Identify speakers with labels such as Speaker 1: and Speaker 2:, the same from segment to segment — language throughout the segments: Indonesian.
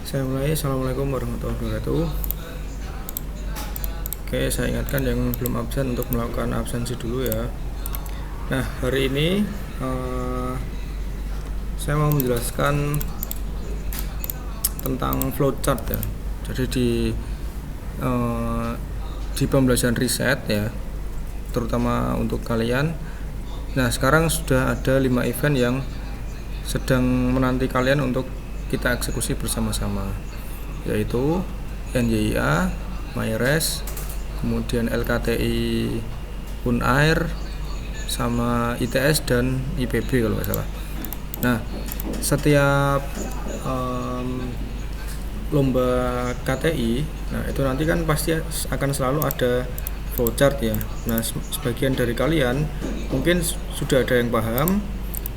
Speaker 1: Saya mulai. Assalamualaikum warahmatullahi wabarakatuh. Oke, saya ingatkan yang belum absen untuk melakukan absensi dulu ya. Nah, hari ini saya mau menjelaskan tentang flowchart ya. Jadi di pembelajaran riset ya, terutama untuk kalian. Nah, sekarang sudah ada 5 event yang sedang menanti kalian untuk kita eksekusi bersama-sama, yaitu NYIA, MyRes, kemudian LKTI Unair, sama ITS dan IPB kalau nggak salah. Nah, setiap lomba KTI, nah itu nanti kan pasti akan selalu ada flowchart ya. Nah, sebagian dari kalian mungkin sudah ada yang paham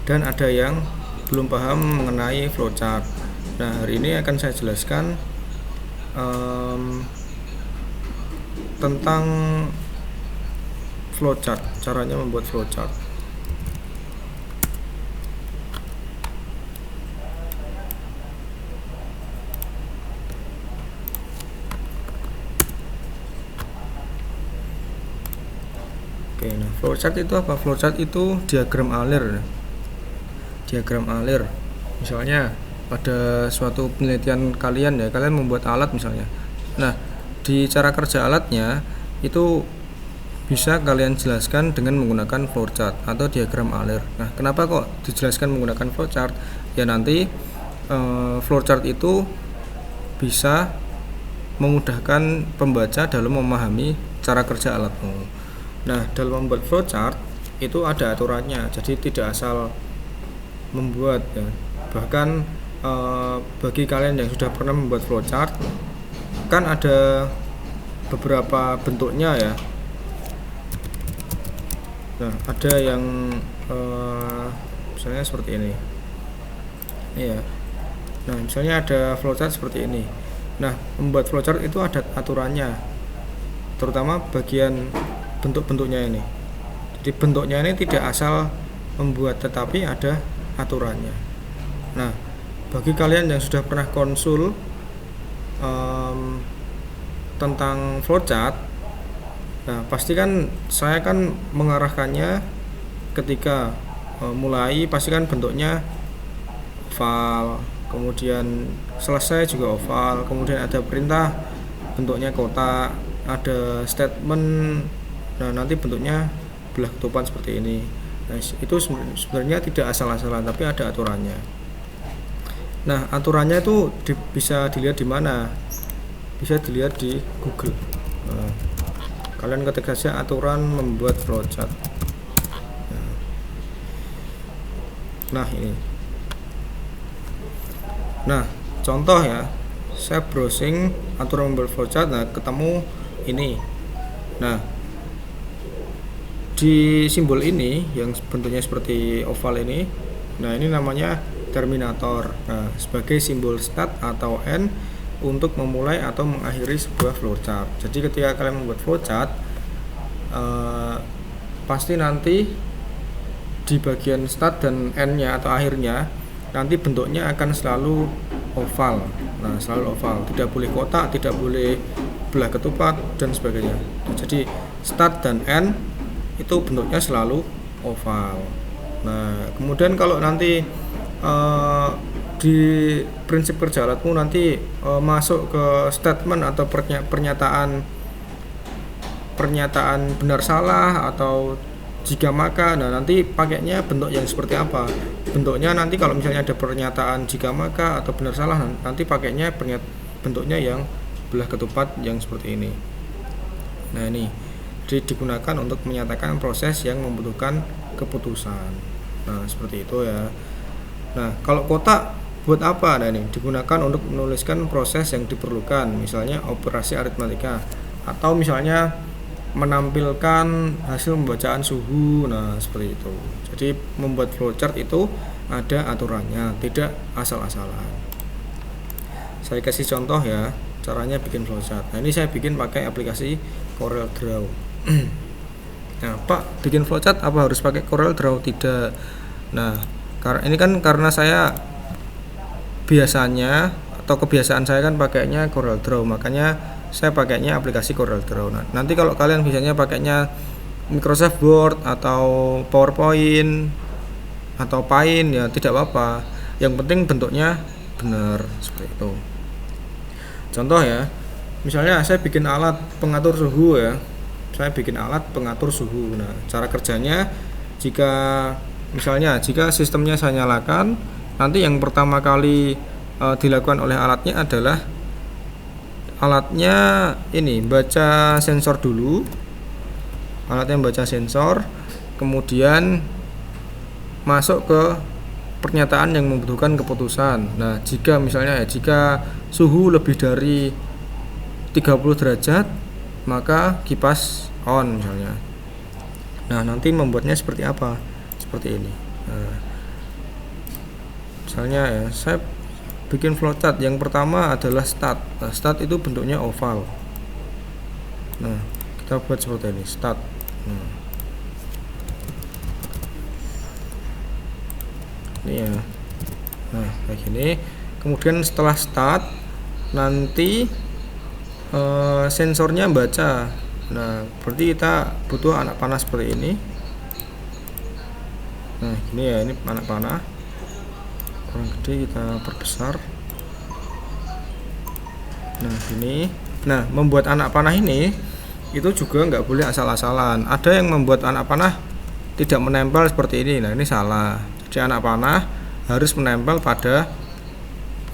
Speaker 1: dan ada yang belum paham mengenai flowchart. Nah, hari ini akan saya jelaskan tentang flowchart, caranya membuat flowchart. Oke, nah flowchart itu apa? Flowchart itu diagram alir. Diagram alir. Misalnya pada suatu penelitian kalian ya, kalian membuat alat misalnya. Nah, di cara kerja alatnya itu bisa kalian jelaskan dengan menggunakan flowchart atau diagram alir. Nah, kenapa kok dijelaskan menggunakan flowchart? Ya nanti flowchart itu bisa memudahkan pembaca dalam memahami cara kerja alatmu. Nah, dalam membuat flowchart itu ada aturannya, jadi tidak asal membuat ya. Bahkan bagi kalian yang sudah pernah membuat flowchart, kan ada beberapa bentuknya ya. Nah, ada yang misalnya seperti ini. Iya. Nah, misalnya ada flowchart seperti ini. Nah, membuat flowchart itu ada aturannya, terutama bagian bentuk-bentuknya ini. Jadi bentuknya ini tidak asal membuat, tetapi ada aturannya. Nah, bagi kalian yang sudah pernah konsul tentang flowchart, nah pasti kan saya kan mengarahkannya ketika mulai pasti kan bentuknya oval, kemudian selesai juga oval, kemudian ada perintah bentuknya kotak, ada statement, nah nanti bentuknya belah ketupat seperti ini. Nah, itu sebenarnya tidak asal-asalan, tapi ada aturannya. Nah, aturannya itu bisa dilihat di mana? Bisa dilihat di Google. Nah, kalian ketik saja aturan membuat flowchart. Nah, ini. Nah, contoh ya, saya browsing aturan membuat flowchart, nah ketemu ini. Nah, di simbol ini yang bentuknya seperti oval ini, nah ini namanya terminator. Nah, sebagai simbol start atau end untuk memulai atau mengakhiri sebuah flowchart. Jadi ketika kalian membuat flowchart, pasti nanti di bagian start dan end-nya atau akhirnya nanti bentuknya akan selalu oval. Nah, selalu oval, tidak boleh kotak, tidak boleh belah ketupat dan sebagainya. Jadi start dan end itu bentuknya selalu oval. Nah, kemudian kalau nanti di prinsip kerja alatmu nanti masuk ke statement atau pernyataan benar salah atau jika maka, nah nanti pakainya bentuk yang seperti apa? Bentuknya nanti kalau misalnya ada pernyataan jika maka atau benar salah, nanti pakainya bentuknya yang belah ketupat yang seperti ini. Nah, ini digunakan untuk menyatakan proses yang membutuhkan keputusan. Nah, seperti itu ya. Nah, kalau kotak buat apa? Nah, ini digunakan untuk menuliskan proses yang diperlukan, misalnya operasi aritmatika atau misalnya menampilkan hasil pembacaan suhu. Nah, seperti itu. Jadi membuat flowchart itu ada aturannya, tidak asal-asalan. Saya kasih contoh ya, caranya bikin flowchart. Nah, ini saya bikin pakai aplikasi CorelDRAW. Nah, Pak, bikin flowchart apa harus pakai CorelDRAW? Tidak. Nah, ini kan karena saya biasanya atau kebiasaan saya kan pakainya CorelDRAW, makanya saya pakainya aplikasi CorelDRAW. Nah, nanti kalau kalian biasanya pakainya Microsoft Word atau PowerPoint atau Paint ya tidak apa-apa, yang penting bentuknya benar seperti itu. Contoh ya, misalnya saya bikin alat pengatur suhu ya, saya bikin alat pengatur suhu. Nah, cara kerjanya, jika sistemnya saya nyalakan, nanti yang pertama kali dilakukan oleh alatnya adalah ini baca sensor dulu. Alatnya membaca sensor, kemudian masuk ke pernyataan yang membutuhkan keputusan. Nah, jika suhu lebih dari 30 derajat, maka kipas on misalnya. Nah, nanti membuatnya seperti apa? Seperti ini. Nah, misalnya ya, saya bikin flowchart. Yang pertama adalah start. Nah, start itu bentuknya oval. Nah, kita buat seperti ini, start. Ini ya. Nah, kayak gini. Kemudian setelah start, nanti sensornya baca. Nah, berarti kita butuh anak panah seperti ini. Nah, gini ya, ini anak panah kurang gede, kita perbesar. Nah, ini. Nah, membuat anak panah ini itu juga nggak boleh asal-asalan. Ada yang membuat anak panah tidak menempel seperti ini. Nah, ini salah. Jadi anak panah harus menempel pada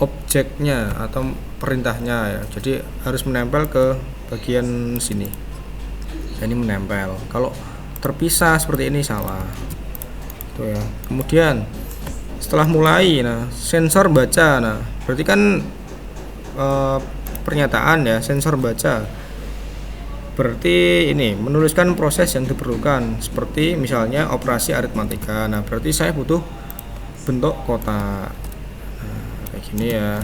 Speaker 1: objeknya atau perintahnya ya. Jadi harus menempel ke bagian sini. Ini menempel. Kalau terpisah seperti ini salah. Tuh ya. Kemudian setelah mulai, nah sensor baca. Nah, berarti kan pernyataan ya, sensor baca. Berarti ini menuliskan proses yang diperlukan, seperti misalnya operasi aritmatika. Nah, berarti saya butuh bentuk kotak. Nah, kayak gini ya.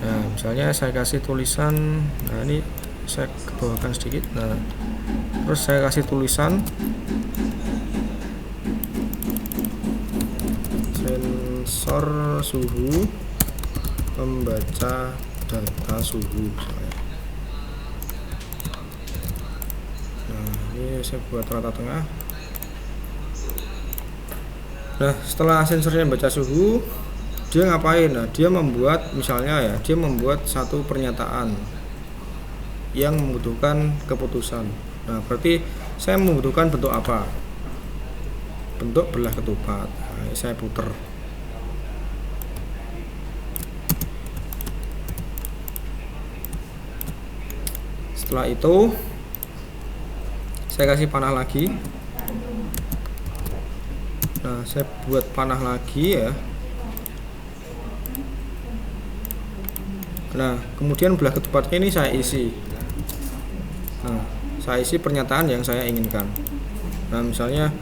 Speaker 1: Nah, misalnya saya kasih tulisan. Nah, ini saya kebawahkan sedikit. Nah, terus saya kasih tulisan sensor suhu membaca data suhu misalnya. Ini saya buat rata tengah. Nah, setelah sensornya baca suhu, dia ngapain? Nah, dia membuat satu pernyataan yang membutuhkan keputusan. Nah, berarti saya membutuhkan bentuk apa? Bentuk belah ketupat. Nah, saya puter. Setelah itu saya kasih panah lagi. Nah, saya buat panah lagi ya. Nah, kemudian belah ketupatnya ini saya isi. Nah, saya isi pernyataan yang saya inginkan. Nah, misalnya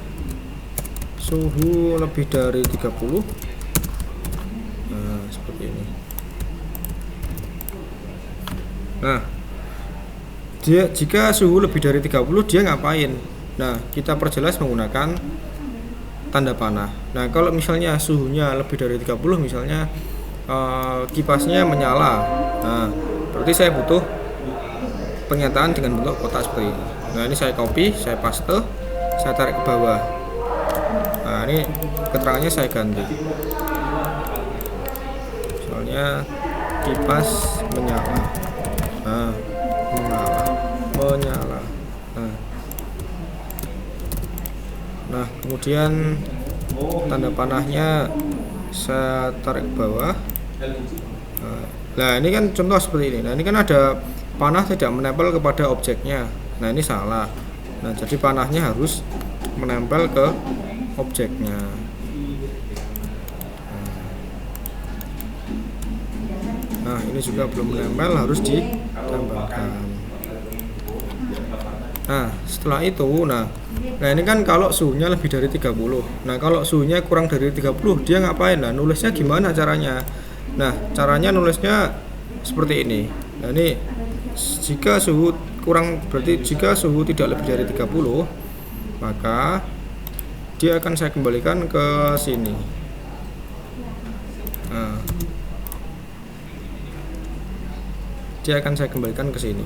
Speaker 1: suhu lebih dari 30. Nah, seperti ini. Nah, jika suhu lebih dari 30, dia ngapain? Nah, kita perjelas menggunakan tanda panah. Nah, kalau misalnya suhunya lebih dari 30, misalnya kipasnya menyala. Nah, berarti saya butuh pernyataan dengan bentuk kotak seperti ini. Nah, ini saya copy, saya paste, saya tarik ke bawah. Nah, ini keterangannya saya ganti. Misalnya kipas menyala. Nah, menyala. Nah, kemudian tanda panahnya saya tarik ke bawah. Nah, ini kan contoh seperti ini. Nah, ini kan ada panah tidak menempel kepada objeknya. Nah, ini salah. Nah, jadi panahnya harus menempel ke objeknya. Nah, ini juga belum menempel, harus ditambahkan. Nah, setelah itu, nah ini kan kalau suhunya lebih dari 30. Nah, kalau suhunya kurang dari 30, dia ngapain? Nah, nulisnya gimana caranya? Nah, caranya nulisnya seperti ini. Nah, ini jika suhu jika suhu tidak lebih dari 30, maka dia akan saya kembalikan ke sini. Nah, dia akan saya kembalikan ke sini.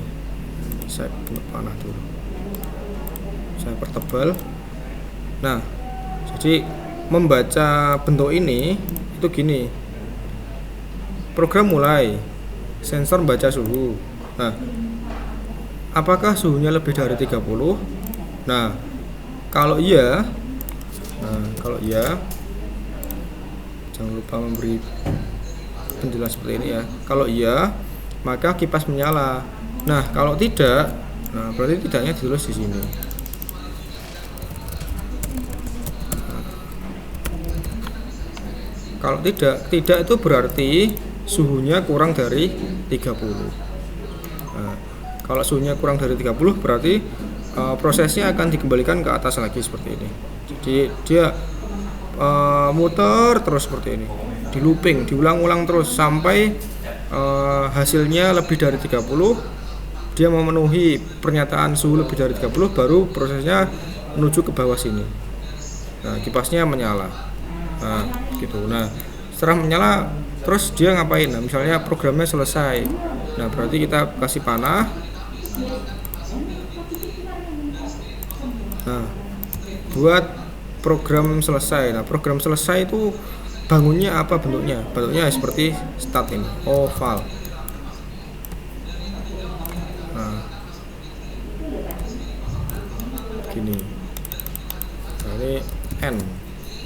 Speaker 1: Saya bentuk panah dulu, saya pertebal. Nah, jadi membaca bentuk ini itu gini, program mulai, sensor baca suhu. Nah, apakah suhunya lebih dari 30? Nah, kalau iya, jangan lupa memberi penjelasan seperti ini ya. Kalau iya, maka kipas menyala. Nah, kalau tidak, nah berarti tidaknya ditulis di sini. Kalau tidak itu berarti suhunya kurang dari 30. Nah, kalau suhunya kurang dari 30 berarti prosesnya akan dikembalikan ke atas lagi seperti ini. Jadi dia muter terus seperti ini, di looping, diulang-ulang terus sampai hasilnya lebih dari 30. Dia memenuhi pernyataan suhu lebih dari 30, baru prosesnya menuju ke bawah sini. Nah, kipasnya menyala. Nah, gitu. Nah, setelah menyala terus dia ngapain? Nah, misalnya programnya selesai. Nah, berarti kita kasih panah. Nah, buat program selesai. Nah, program selesai itu bangunnya apa bentuknya? Bentuknya seperti start ini, oval. Nah, gini. Nah, ini N.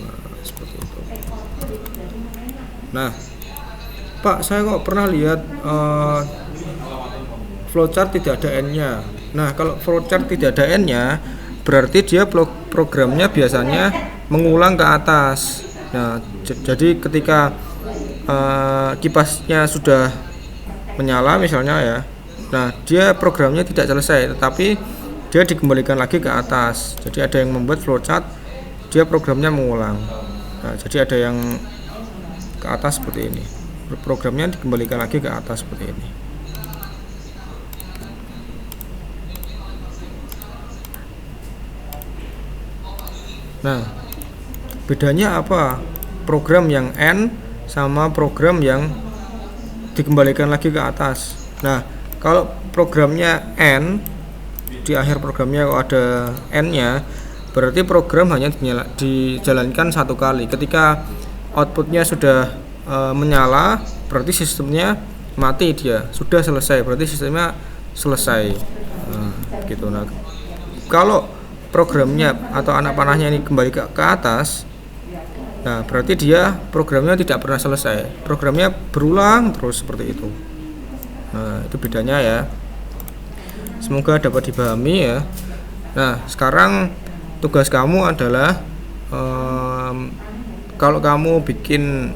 Speaker 1: Nah, seperti itu. Nah, Pak, saya kok pernah lihat flowchart tidak ada N-nya. Nah, kalau flowchart tidak ada N-nya, berarti dia programnya biasanya mengulang ke atas. Nah, jadi ketika kipasnya sudah menyala misalnya ya, nah dia programnya tidak selesai, tetapi dia dikembalikan lagi ke atas. Jadi ada yang membuat flowchart, dia programnya mengulang. Nah, jadi ada yang ke atas seperti ini, programnya dikembalikan lagi ke atas seperti ini. Nah, bedanya apa? Program yang N sama program yang dikembalikan lagi ke atas. Nah, kalau programnya N, di akhir programnya kalau ada N-nya, berarti program hanya dijalankan satu kali. Ketika outputnya sudah menyala, berarti sistemnya mati, dia sudah selesai, berarti sistemnya selesai. Gitu. Nah, kalau programnya atau anak panahnya ini kembali ke atas, nah berarti dia programnya tidak pernah selesai, programnya berulang terus seperti itu. Nah, itu bedanya ya, semoga dapat dipahami ya. Nah, sekarang tugas kamu adalah kalau kamu bikin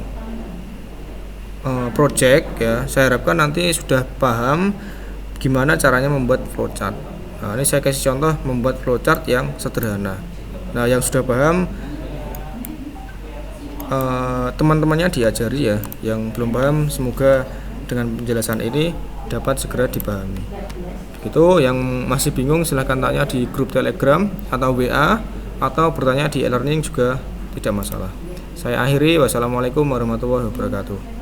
Speaker 1: project ya, saya harapkan nanti sudah paham gimana caranya membuat flowchart. Nah, ini saya kasih contoh membuat flowchart yang sederhana. Nah, yang sudah paham teman-temannya diajari ya. Yang belum paham, semoga dengan penjelasan ini dapat segera dipahami. Begitu, yang masih bingung silahkan tanya di grup Telegram atau WA, atau bertanya di e-learning juga tidak masalah. Saya akhiri, wassalamualaikum warahmatullahi wabarakatuh.